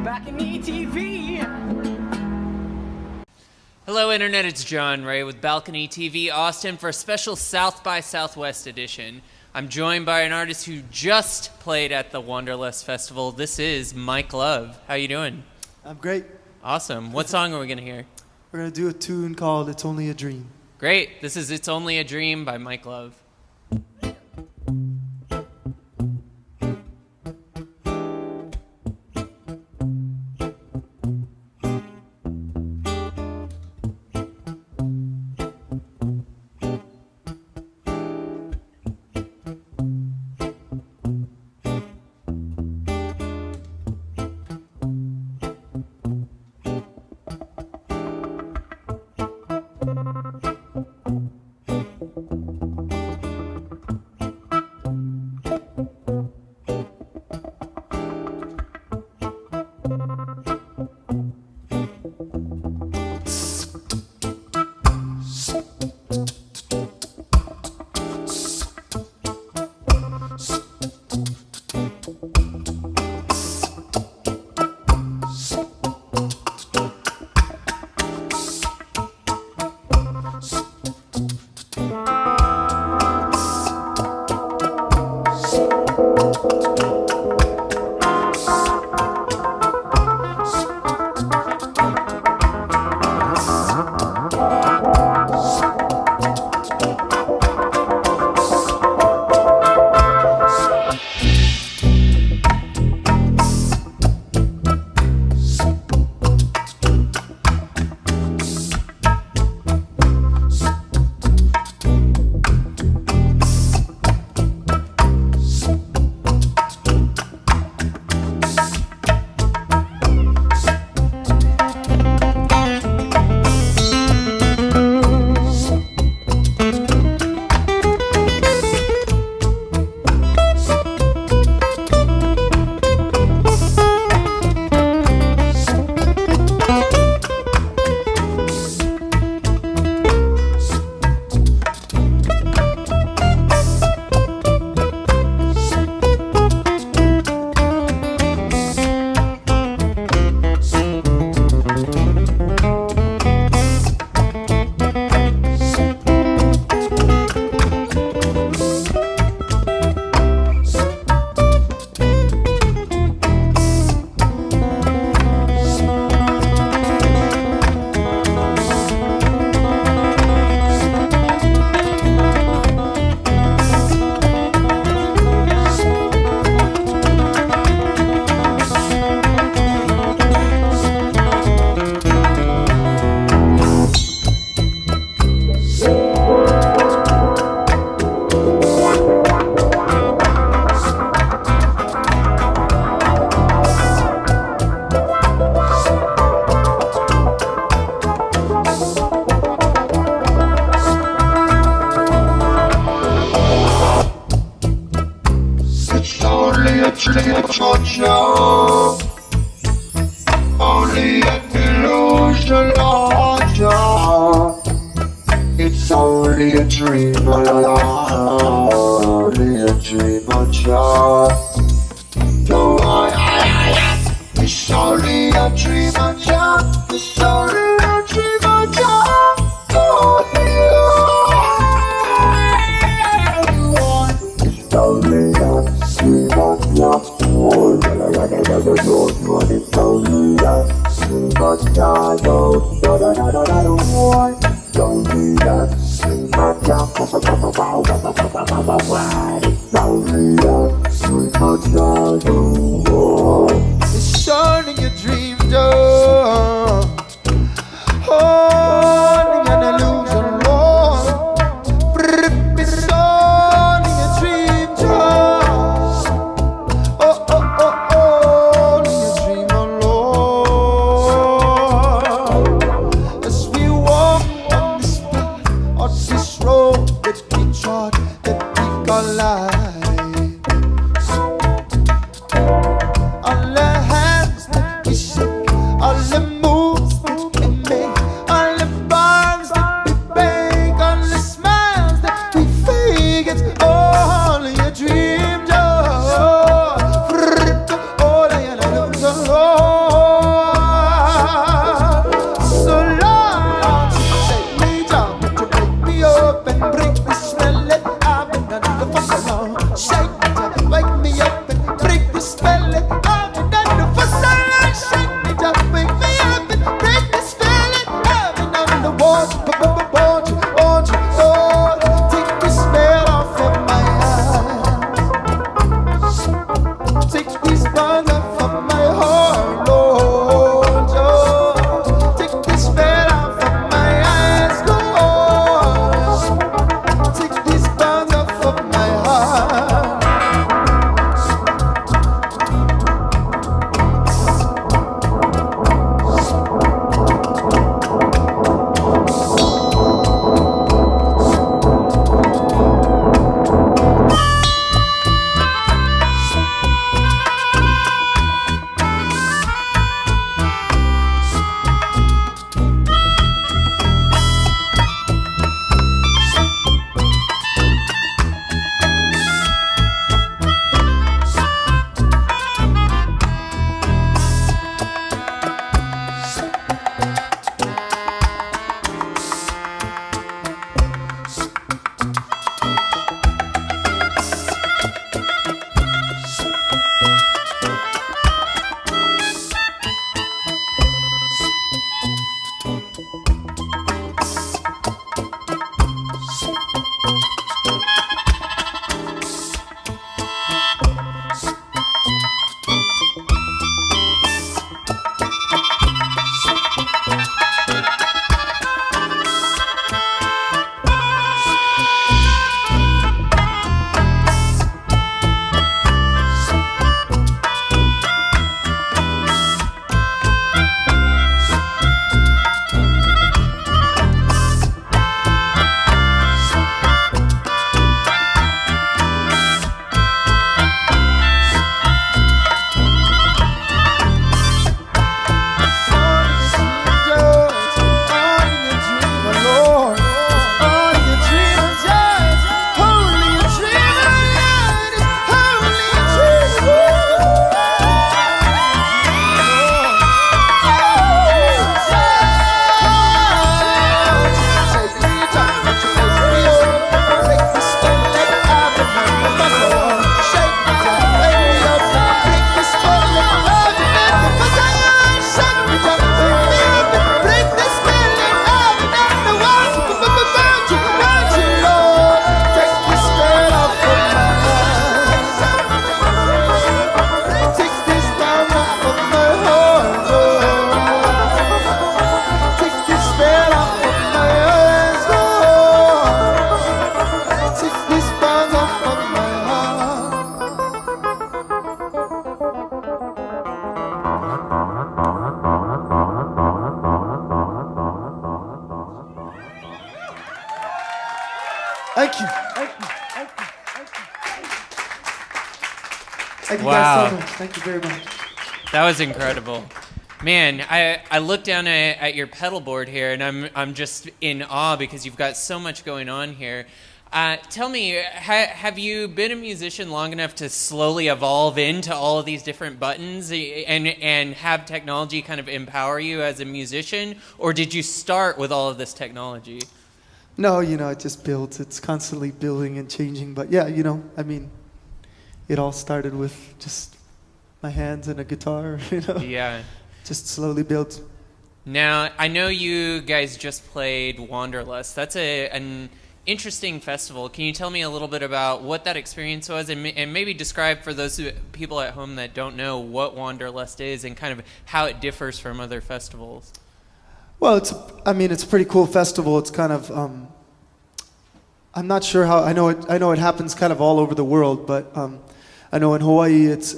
BalconyTV. Hello Internet, it's John Ray with Balcony TV Austin for a special South by Southwest edition. I'm joined by an artist who just played at the Wanderlust Festival. This is Mike Love. How you doing? I'm great. Awesome. What song are we going to hear? We're going to do a tune called It's Only a Dream. Great. This is It's Only a Dream by Mike Love. Only an illusion, it's only a dream, only a dream, don't worry, it's only a dream, it's only a dream, oh yeah. It's only a dream, it's only a dream, don't be that sweet, it's only a dream, only an illusion, Lord. It's only a dream, only a dream, Lord. As we walk on this path, on this road that we trod, that we call life. All the hands that we shake, all the moves that we make, all the bonds that we break, all the smiles that we fake, it's only a dream, only an illusion, Lord. Thank you. Thank you. Thank you. Thank you Wow. guys so much. Thank you very much. That was incredible. Man, I look down at your pedal board here, and I'm just in awe because you've got so much going on here. Tell me, have you been a musician long enough to slowly evolve into all of these different buttons and have technology kind of empower you as a musician, or did you start with all of this technology? No, it just builds. It's constantly building and changing. But yeah, it all started with just my hands and a guitar, Yeah. Just slowly built. Now, I know you guys just played Wanderlust. That's an interesting festival. Can you tell me a little bit about what that experience was and maybe describe for those people at home that don't know what Wanderlust is and kind of how it differs from other festivals? Well, it's a pretty cool festival. It's kind of, I'm not sure how, I know it happens kind of all over the world, but I know in Hawaii it's,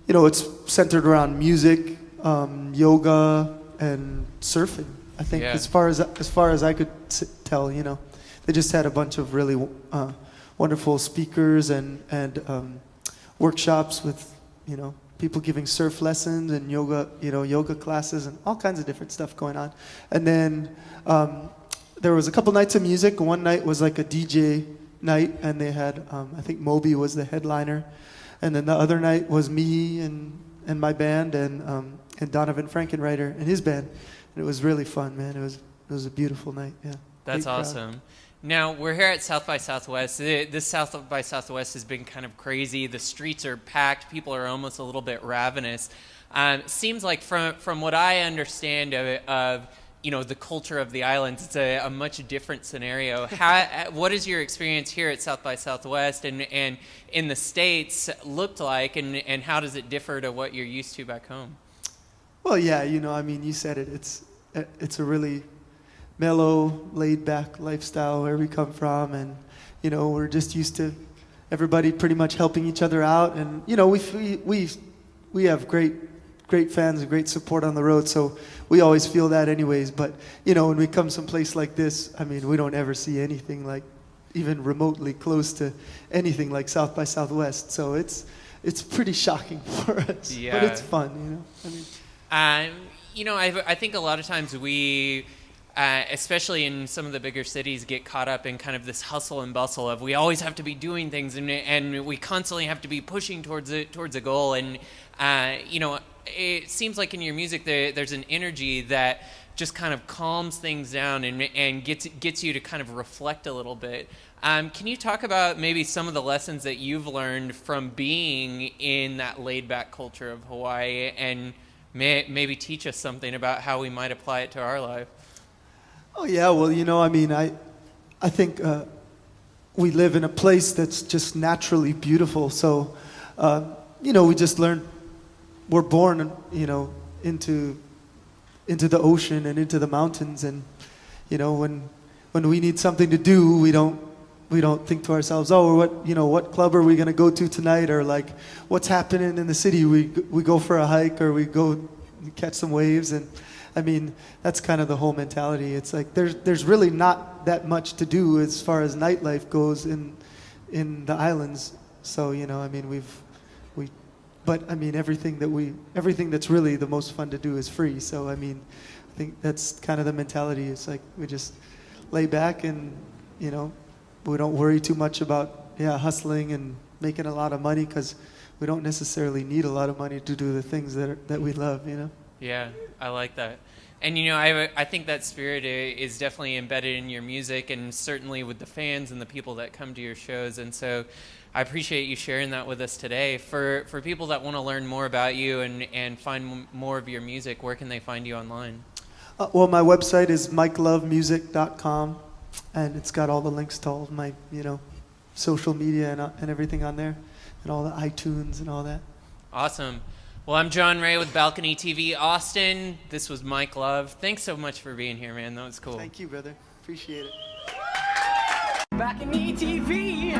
it's centered around music, yoga, and surfing. I think Yeah. as far as I could tell, they just had a bunch of really wonderful speakers and workshops with, people giving surf lessons and yoga classes and all kinds of different stuff going on. And then there was a couple nights of music. One night was like a DJ night, and they had, I think Moby was the headliner. And then the other night was me and my band and Donovan Frankenreiter and his band. And it was really fun, man. It was a beautiful night, yeah. That's Big crowd. awesome. Now, we're here at South by Southwest. This South by Southwest has been kind of crazy. The streets are packed. People are almost a little bit ravenous. Seems like from what I understand of the culture of the islands, it's a much different scenario. What is your experience here at South by Southwest and in the States looked like, and how does it differ to what you're used to back home? Well, yeah, you said it. It's a really mellow, laid-back lifestyle where we come from, and we're just used to everybody pretty much helping each other out, and we have great fans and great support on the road, so we always feel that anyways. But when we come someplace like this, we don't ever see anything like even remotely close to anything like South by Southwest. So it's pretty shocking for us, Yeah. but it's fun. I think a lot of times we, especially in some of the bigger cities, get caught up in kind of this hustle and bustle of we always have to be doing things and we constantly have to be pushing towards a goal. And it seems like in your music there's an energy that just kind of calms things down and gets you to kind of reflect a little bit. Can you talk about maybe some of the lessons that you've learned from being in that laid-back culture of Hawaii, and maybe teach us something about how we might apply it to our life? Oh yeah, well, I think we live in a place that's just naturally beautiful. So, we just learn. We're born, into the ocean and into the mountains, and when we need something to do, we don't think to ourselves, oh, what club are we going to go to tonight, or like what's happening in the city. We go for a hike, or we go catch some waves, and that's kind of the whole mentality. It's like there's really not that much to do as far as nightlife goes in the islands. So but everything that's really the most fun to do is free. So I think that's kind of the mentality. It's like we just lay back and we don't worry too much about hustling and making a lot of money, because we don't necessarily need a lot of money to do the things that we love. Yeah, I like that. And I think that spirit is definitely embedded in your music, and certainly with the fans and the people that come to your shows. And so I appreciate you sharing that with us today. For people that want to learn more about you and find more of your music, where can they find you online? Well, my website is mikelovemusic.com, and it's got all the links to all of my social media and everything on there, and all the iTunes and all that. Awesome. Well, I'm John Ray with BalconyTV Austin. This was Mike Love. Thanks so much for being here, man. That was cool. Thank you, brother. Appreciate it. BalconyTV.